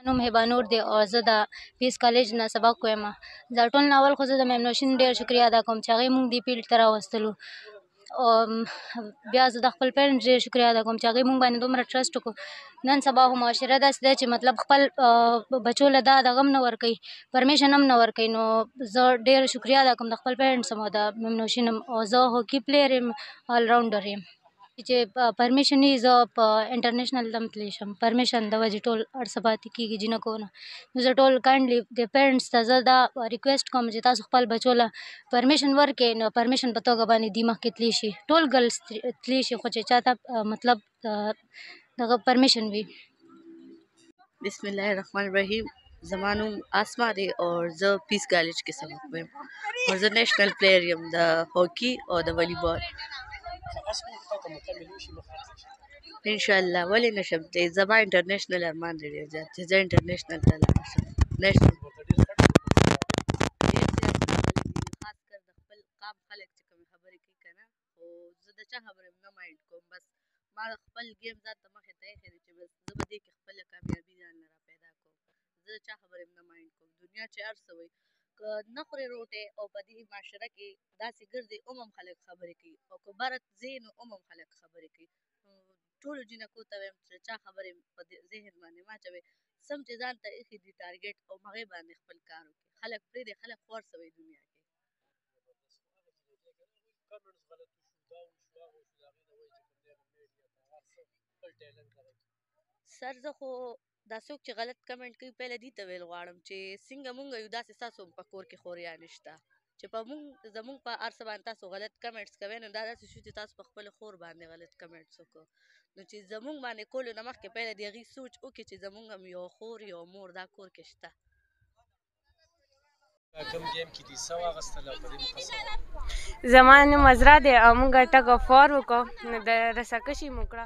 نوم هبه نور دی او زه د پیس کالج نه سبق وایم. دا ټول نه اول خو زه د میم نوشین ډېر شکریا ادا کوم چې هغې مونږ دې فیلډ ته راوستلو. او بیا زه د خپل پیرنټس ډېر شکریا ادا کوم چې هغوی مونږ باندې دومره ټرسټ وکړو. نن سبا خو معاشره داسې ده چې مطلب خپل بچو له دا دغه هم نه ورکوي، پرمیشن هم نه ورکوي. نو زه ډېر شکریا ادا کوم د خپل پیرنټس هم او د میم نوشین هم. او زه هاکي پلیر یم، آل راونډر یم چې پرمیشن وي زه په انټرنیشنل هم تللی شم. پرمیشن د وجې ټول هر څه پاتې کېږي جینکو نه. نو زه ټول کاینډلي د پیرنټس ته زه دا ریکویسټ کوم چې تاسو خپل بچو له پرمیشن ورکړئ، نو پرمیشن په توګه باندې دوی مخکې تللی شي. ټول ګرلز تللی شي خو چې چاته مطلب دغه پرمیشن وي. بسم الله الرحمن الرحیم. زما نوم آسما دی او زه پیس کالج کې سبق وایم او زه نیشنل پلیر یم د هاکي او د والی بال. انشاءالله ولې نشم دی، زما انټرنیشنل ارمان دی ډېر زیات چې زه انټرنیشنل ته لاړ شم. نیشنل خاص کر د خپل قام خلک چې کومې خبرې کوي که نه، خو زه د چا خبرې نه مایند کوم. بس ما خپل ګیم ځان ته مخې ته ایښی دی چې بس زه به دې کې خپله کامیابي ځان له را پیدا کوم. زه د چا خبرې نه مایند کوم. دنیا چې هر څه وایي که نه خورې روټۍ او په دې معاشره کې داسې ګرځې هم خلک خبرې کوي، او که بره ځې نو هم خلک خبرې کوي. ټولو جینکو ته وایم چې چا خبرې په ذهن باندې مه اچوئ. سم چې ځان ته ایښي دي ټارګېټ او هغې باندې خپل کار وکړي. خلک پرېږدئ، خلک خو هر څه وایي دنیا کې. سر زه خو دا څوک چې غلط کمنټ کوي پهله دې ته ویل غواړم چې څنګه مونږ یو داسې ستاسو هم په کور کې خوریانې شته چې په مونږ زمونږ په هر څه باندې تاسو غلط کمنټس کوئ. نو دا داسې شو چې تاسو په خپله خور باندې غلط کمنټس وکړو. نو چې زمونږ باندې کولو نه مخکې پهله د هغې سوچ وکړي چې زمونږ هم یو خور یو مور دا کور کې شته. زما نوم عذرا دی او موږ ټګ اف وار وکړو، نو د رسه کشي مو وکړه.